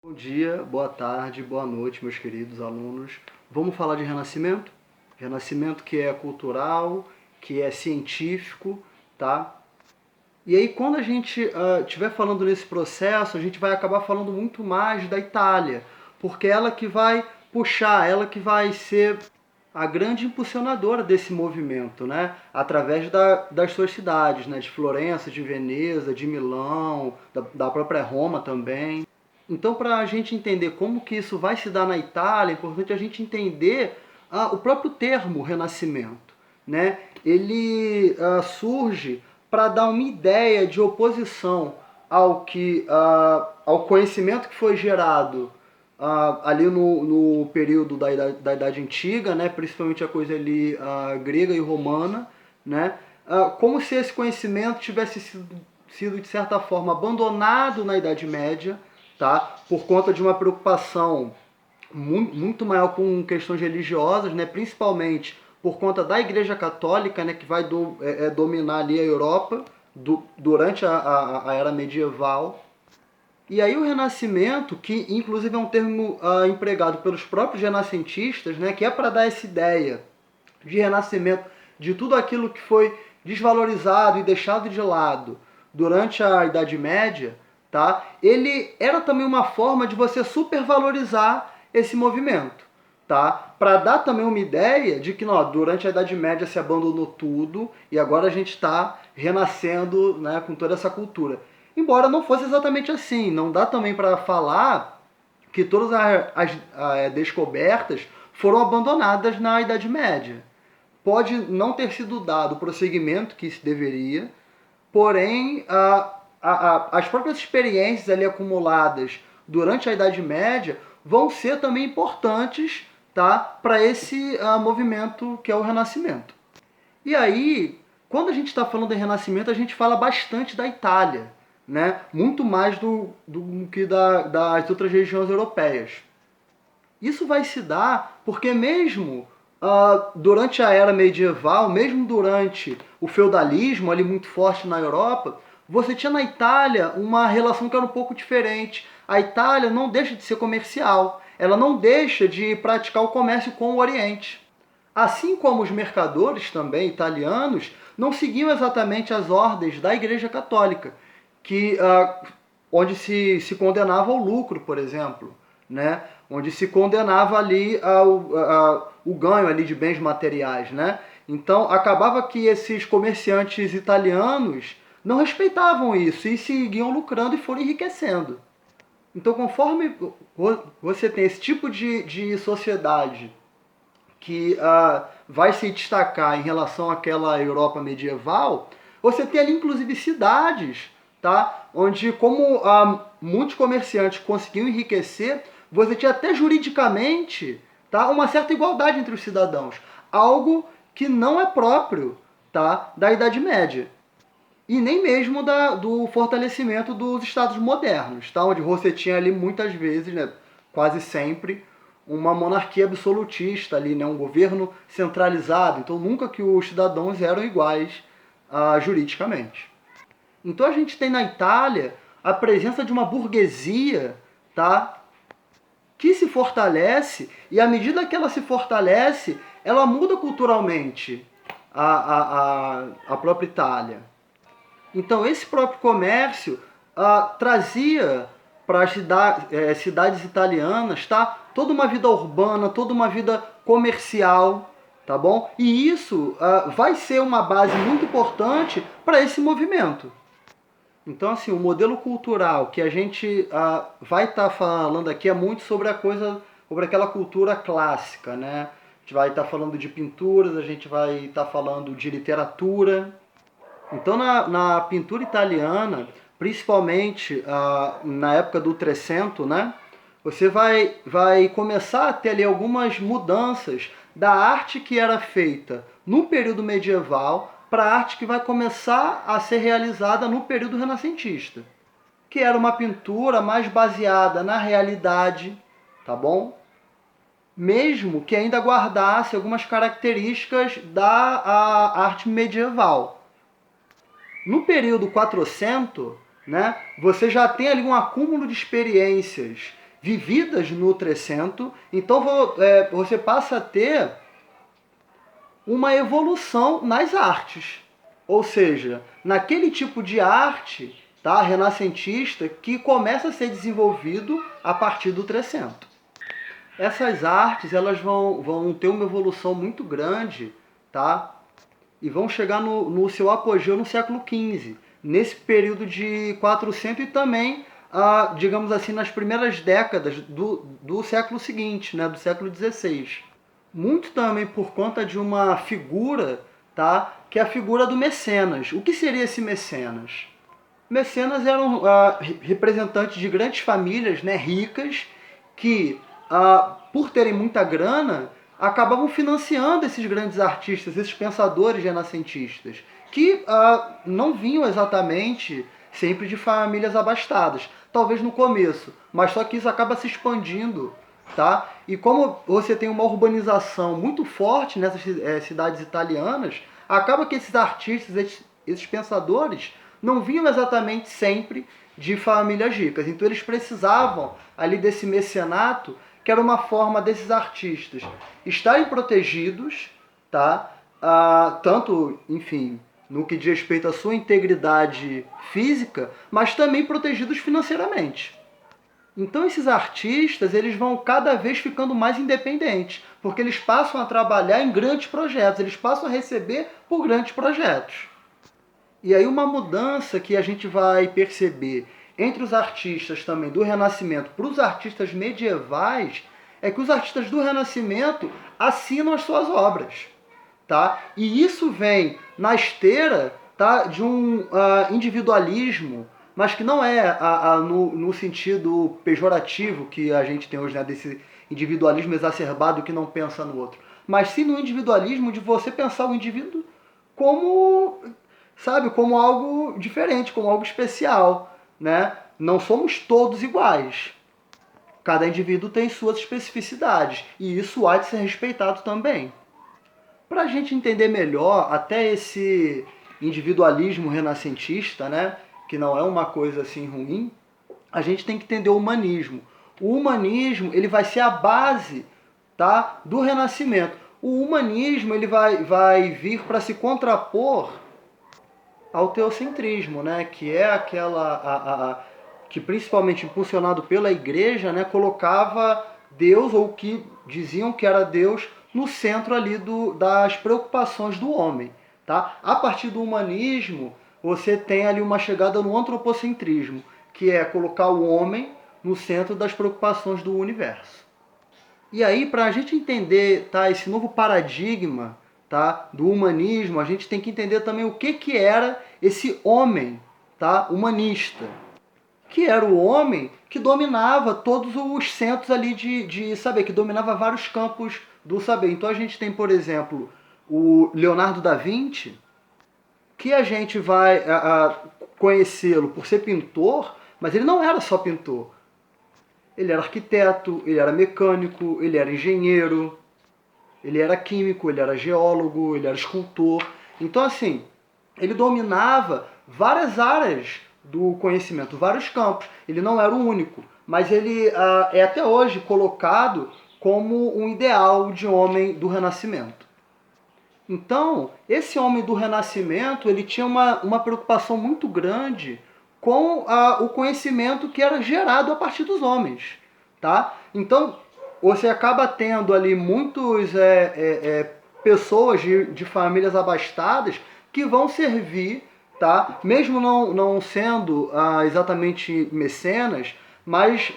Bom dia, boa tarde, boa noite, meus queridos alunos. Vamos falar de Renascimento? Renascimento que é cultural, que é científico, tá? E aí, quando a gente estiver falando nesse processo, a gente vai acabar falando muito mais da Itália, porque ela que vai puxar, ela que vai ser a grande impulsionadora desse movimento, né? Através das suas cidades, né? De Florença, de Veneza, de Milão, da própria Roma também. Então, para a gente entender como que isso vai se dar na Itália, é importante a gente entender o próprio termo Renascimento, né? Ele surge para dar uma ideia de oposição ao conhecimento que foi gerado ali no período da Idade Antiga, né? Principalmente a coisa ali grega e romana, né? Como se esse conhecimento tivesse sido de certa forma abandonado na Idade Média, tá? Por conta de uma preocupação muito maior com questões religiosas, né? Principalmente por conta da Igreja Católica, né? Que vai dominar ali a Europa durante a Era Medieval. E aí o Renascimento, que inclusive é um termo empregado pelos próprios renascentistas, né? Que é para dar essa ideia de renascimento de tudo aquilo que foi desvalorizado e deixado de lado durante a Idade Média, tá? Ele era também uma forma de você supervalorizar esse movimento, tá? Para dar também uma ideia de que durante a Idade Média se abandonou tudo e agora a gente está renascendo, né, com toda essa cultura. Embora não fosse exatamente assim, não dá também para falar que todas as descobertas foram abandonadas na Idade Média. Pode não ter sido dado o prosseguimento que se deveria, porém as próprias experiências ali acumuladas durante a Idade Média vão ser também importantes, tá, para esse movimento que é o Renascimento. E aí, quando a gente está falando de Renascimento, a gente fala bastante da Itália, né? Muito mais do que das outras regiões europeias. Isso vai se dar porque mesmo durante a era medieval, mesmo durante o feudalismo ali muito forte na Europa, você tinha na Itália uma relação que era um pouco diferente. A Itália não deixa de ser comercial, ela não deixa de praticar o comércio com o Oriente. Assim como os mercadores também italianos não seguiam exatamente as ordens da Igreja Católica, que onde se condenava ao lucro, por exemplo, né? Onde se condenava ali o ganho ali de bens materiais, né? Então acabava que esses comerciantes italianos não respeitavam isso e seguiam lucrando e foram enriquecendo. Então, conforme você tem esse tipo de sociedade que vai se destacar em relação àquela Europa medieval, você tem ali inclusive cidades, tá? Onde como muitos comerciantes conseguiam enriquecer, você tinha até juridicamente, tá, uma certa igualdade entre os cidadãos, algo que não é próprio, tá, da Idade Média. E nem mesmo do fortalecimento dos estados modernos, tá? Onde você tinha ali muitas vezes, né, quase sempre, uma monarquia absolutista ali, né, um governo centralizado. Então nunca que os cidadãos eram iguais juridicamente. Então a gente tem na Itália a presença de uma burguesia, tá, que se fortalece, e à medida que ela se fortalece, ela muda culturalmente a própria Itália. Então esse próprio comércio trazia para as cidades italianas, tá, toda uma vida urbana, toda uma vida comercial, tá bom? E isso vai ser uma base muito importante para esse movimento. Então, assim, o modelo cultural que a gente vai estar falando aqui é muito sobre sobre aquela cultura clássica, né? A gente vai estar falando de pinturas, a gente vai estar falando de literatura. Então, na pintura italiana, principalmente na época do Trecento, né? Você vai começar a ter ali algumas mudanças da arte que era feita no período medieval para a arte que vai começar a ser realizada no período renascentista, que era uma pintura mais baseada na realidade, tá bom? Mesmo que ainda guardasse algumas características da arte medieval. No período 400, né, você já tem ali um acúmulo de experiências vividas no Trecento. Então você passa a ter uma evolução nas artes. Ou seja, naquele tipo de arte, tá, renascentista, que começa a ser desenvolvido a partir do Trecento. Essas artes elas vão ter uma evolução muito grande, tá? E vão chegar no seu apogeu no século XV, nesse período de 400 e também, digamos assim, nas primeiras décadas do século seguinte, né, do século XVI. Muito também por conta de uma figura, tá, que é a figura do mecenas. O que seria esse mecenas? Mecenas eram representantes de grandes famílias, né, ricas, que, por terem muita grana, acabavam financiando esses grandes artistas, esses pensadores renascentistas, que não vinham exatamente sempre de famílias abastadas. Talvez no começo, mas só que isso acaba se expandindo, tá? E como você tem uma urbanização muito forte nessas cidades italianas, acaba que esses artistas, esses pensadores, não vinham exatamente sempre de famílias ricas. Então eles precisavam ali desse mecenato, que era uma forma desses artistas estarem protegidos, tá? Tanto, enfim, no que diz respeito à sua integridade física, mas também protegidos financeiramente. Então esses artistas eles vão cada vez ficando mais independentes, porque eles passam a trabalhar em grandes projetos, eles passam a receber por grandes projetos. E aí uma mudança que a gente vai perceber entre os artistas também do Renascimento para os artistas medievais é que os artistas do Renascimento assinam as suas obras, tá? E isso vem na esteira, tá, de um individualismo, mas que não é no sentido pejorativo que a gente tem hoje, né, desse individualismo exacerbado que não pensa no outro, mas sim no individualismo de você pensar o indivíduo como, sabe, como algo diferente, como algo especial, né? Não somos todos iguais. Cada indivíduo tem suas especificidades e isso há de ser respeitado também. Para a gente entender melhor até esse individualismo renascentista, né, que não é uma coisa assim ruim, a gente tem que entender o humanismo. O humanismo ele vai ser a base, tá, do Renascimento. O humanismo ele vai vir para se contrapor ao teocentrismo, né, que é aquela que principalmente impulsionado pela igreja, né, colocava Deus, ou que diziam que era Deus, no centro ali das preocupações do homem, tá? A partir do humanismo, você tem ali uma chegada no antropocentrismo, que é colocar o homem no centro das preocupações do universo. E aí, para a gente entender, tá, esse novo paradigma, tá, do humanismo, a gente tem que entender também o que era esse homem, tá, humanista, que era o homem que dominava todos os centros ali de saber, que dominava vários campos do saber. Então a gente tem, por exemplo, o Leonardo da Vinci, que a gente vai conhecê-lo por ser pintor, mas ele não era só pintor. Ele era arquiteto, ele era mecânico, ele era engenheiro, ele era químico, ele era geólogo, ele era escultor. Então, assim, ele dominava várias áreas do conhecimento, vários campos. Ele não era o único, mas ele é até hoje colocado como um ideal de homem do Renascimento. Então, esse homem do Renascimento, ele tinha uma preocupação muito grande com o conhecimento que era gerado a partir dos homens, tá? Então, você acaba tendo ali muitas pessoas de famílias abastadas que vão servir, tá? Mesmo não sendo exatamente mecenas, mas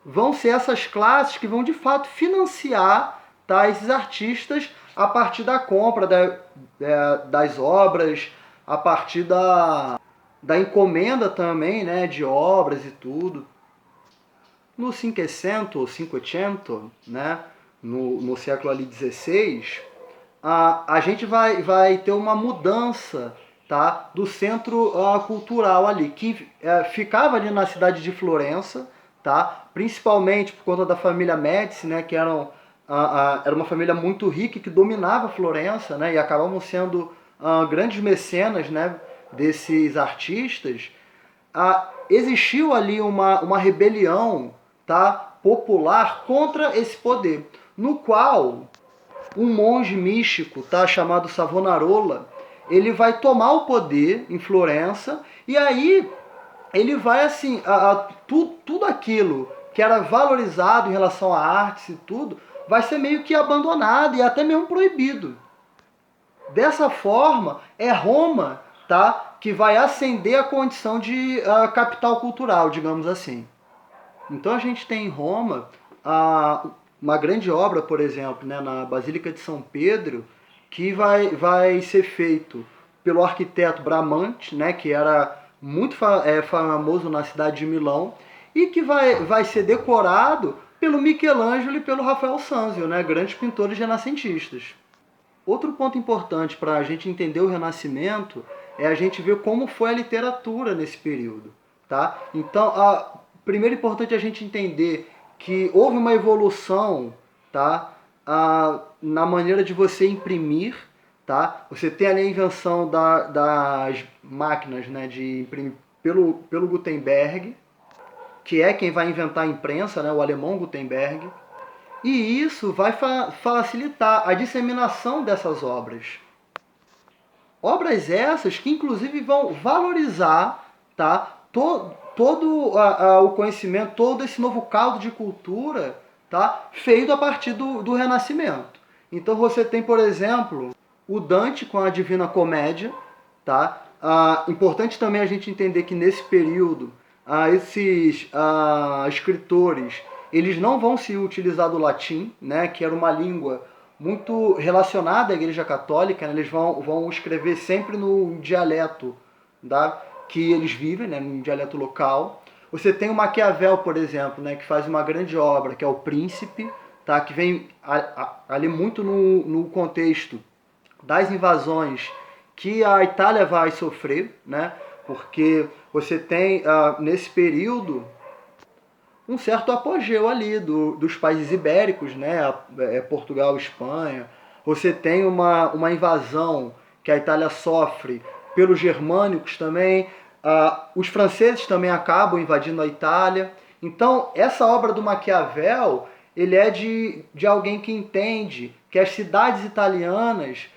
vão ser essas classes que vão de fato financiar, tá, esses artistas a partir da compra das obras, a partir da encomenda também, né, de obras e tudo. No Cinquecento ou Cinquecento, né, no século ali 16, a gente vai ter uma mudança, tá, do centro cultural ali, que ficava ali na cidade de Florença, tá, principalmente por conta da família Médici, né, que era uma família muito rica que dominava Florença, né, e acabavam sendo grandes mecenas, né, desses artistas. existiu ali uma rebelião, tá, popular contra esse poder, no qual um monge místico, tá, chamado Savonarola, ele vai tomar o poder em Florença, e aí ele vai assim, tudo aquilo que era valorizado em relação a artes e tudo, vai ser meio que abandonado e até mesmo proibido. Dessa forma, é Roma, tá, que vai ascender a condição de capital cultural, digamos assim. Então a gente tem em Roma uma grande obra, por exemplo, né, na Basílica de São Pedro, que vai ser feito pelo arquiteto Bramante, né, que era muito famoso na cidade de Milão, e que vai ser decorado pelo Michelangelo e pelo Rafael Sanzio, né, grandes pintores renascentistas. Outro ponto importante para a gente entender o Renascimento é a gente ver como foi a literatura nesse período, tá? Então, primeiro é importante a gente entender que houve uma evolução, tá? Na maneira de você imprimir, tá? Você tem ali a invenção das máquinas, né, de imprimir pelo Gutenberg, que é quem vai inventar a imprensa, né, o alemão Gutenberg. E isso vai facilitar a disseminação dessas obras. Obras essas que inclusive vão valorizar, tá, todo o conhecimento, todo esse novo caldo de cultura, tá, feito a partir do Renascimento. Então você tem, por exemplo, o Dante com a Divina Comédia. Tá? Importante também a gente entender que nesse período esses escritores eles não vão se utilizar do latim, né, que era uma língua muito relacionada à Igreja Católica, né, eles vão escrever sempre no dialeto, tá, que eles vivem, né, no dialeto local. Você tem o Maquiavel, por exemplo, né, que faz uma grande obra, que é o Príncipe, tá, que vem ali muito no contexto das invasões que a Itália vai sofrer, né, porque você tem nesse período um certo apogeu ali dos países ibéricos, né, Portugal, Espanha. Você tem uma invasão que a Itália sofre pelos germânicos também. Os franceses também acabam invadindo a Itália. Então, essa obra do Maquiavel, ele é de alguém que entende que as cidades italianas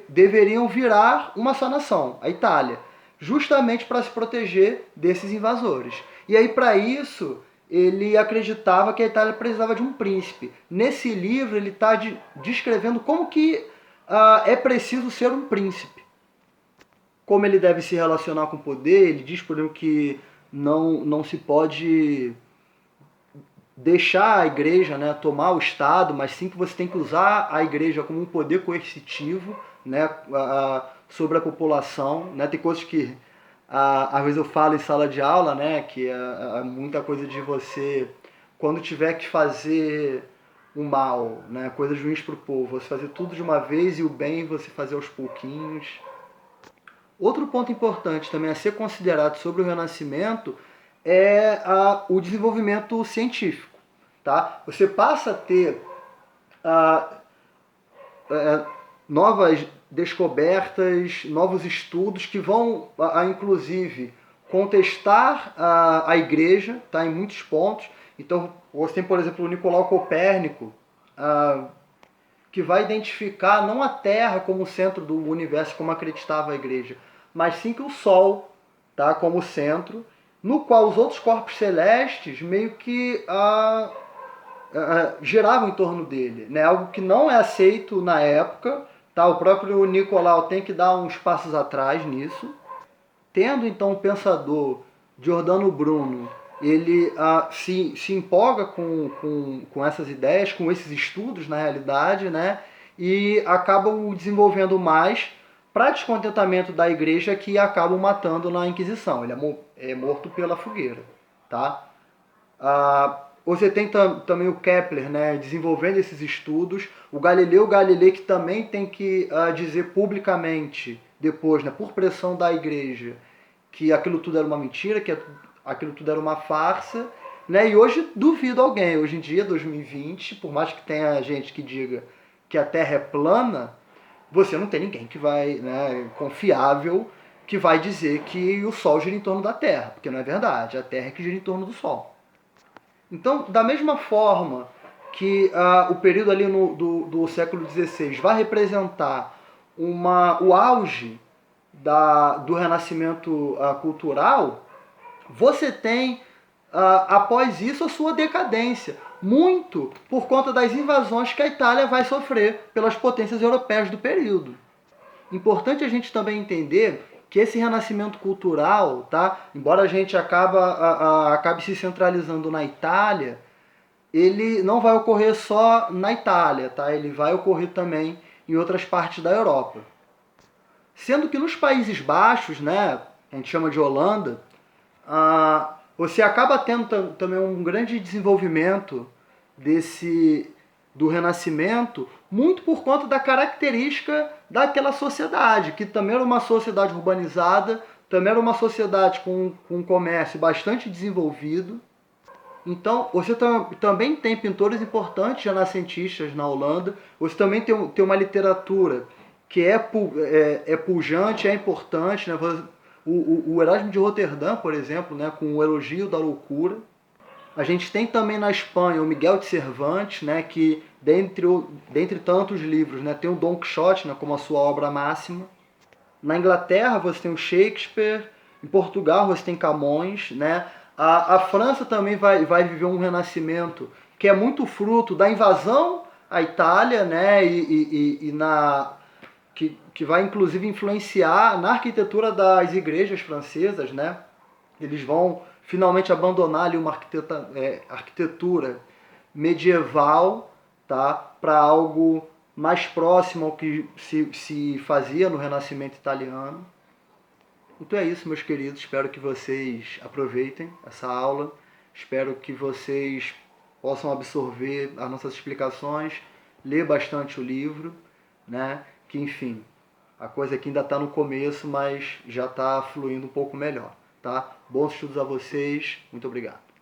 deveriam virar uma só nação, a Itália, justamente para se proteger desses invasores. E aí, para isso, ele acreditava que a Itália precisava de um príncipe. Nesse livro, ele está descrevendo como que é preciso ser um príncipe. Como ele deve se relacionar com o poder. Ele diz, por exemplo, que não se pode deixar a igreja, né, tomar o Estado, mas sim que você tem que usar a igreja como um poder coercitivo, né, sobre a população. Né? Tem coisas que às vezes eu falo em sala de aula, né, que é muita coisa de você, quando tiver que fazer o mal, né, coisas ruins para o povo, você fazer tudo de uma vez e o bem você fazer aos pouquinhos. Outro ponto importante também a ser considerado sobre o Renascimento é o desenvolvimento científico. Tá? Você passa a ter novas descobertas, novos estudos que vão, inclusive, contestar a igreja, tá, em muitos pontos. Então, você tem, por exemplo, o Nicolau Copérnico, que vai identificar não a Terra como o centro do universo, como acreditava a igreja, mas sim que o Sol, tá, como centro, no qual os outros corpos celestes meio que giravam em torno dele, né? Algo que não é aceito na época. Tá? O próprio Nicolau tem que dar uns passos atrás nisso. Tendo então o pensador Giordano Bruno, ele se empolga com essas ideias, com esses estudos na realidade, né? E acabam desenvolvendo mais para descontentamento da igreja, que acabam matando na Inquisição. Ele é morto pela fogueira. Tá? Você tem também o Kepler, né, desenvolvendo esses estudos. O Galileu Galilei, que também tem que dizer publicamente, depois, né, por pressão da igreja, que aquilo tudo era uma mentira, que aquilo tudo era uma farsa. Né, e hoje duvido alguém. Hoje em dia, 2020, por mais que tenha gente que diga que a Terra é plana, você não tem ninguém que vai, né, confiável, que vai dizer que o Sol gira em torno da Terra, porque não é verdade, a Terra é que gira em torno do Sol. Então, da mesma forma que o período ali do século XVI vai representar o auge do renascimento cultural, você tem, após isso, a sua decadência, muito por conta das invasões que a Itália vai sofrer pelas potências europeias do período. Importante a gente também entender que esse renascimento cultural, tá? Embora a gente acabe se centralizando na Itália, ele não vai ocorrer só na Itália, tá? Ele vai ocorrer também em outras partes da Europa. Sendo que nos Países Baixos, né, a gente chama de Holanda, você acaba tendo também um grande desenvolvimento do Renascimento, muito por conta da característica daquela sociedade, que também era uma sociedade urbanizada, também era uma sociedade com um comércio bastante desenvolvido. Então, você também tem pintores importantes renascentistas na Holanda, você também tem uma literatura que é pujante, é importante, né? O Erasmo de Roterdã, por exemplo, né, com o Elogio da Loucura. A gente tem também na Espanha o Miguel de Cervantes, né, que dentre tantos livros, né, tem o Dom Quixote, né, como a sua obra máxima. Na Inglaterra você tem o Shakespeare, em Portugal você tem Camões, né? A França também vai viver um renascimento que é muito fruto da invasão à Itália, né, que vai inclusive influenciar na arquitetura das igrejas francesas, né? Eles vão finalmente abandonar ali uma arquitetura medieval, tá, para algo mais próximo ao que se fazia no Renascimento italiano. Então é isso, meus queridos. Espero que vocês aproveitem essa aula. Espero que vocês possam absorver as nossas explicações, ler bastante o livro, né? Que, enfim, a coisa aqui ainda está no começo, mas já está fluindo um pouco melhor, tá? Bons estudos a vocês. Muito obrigado.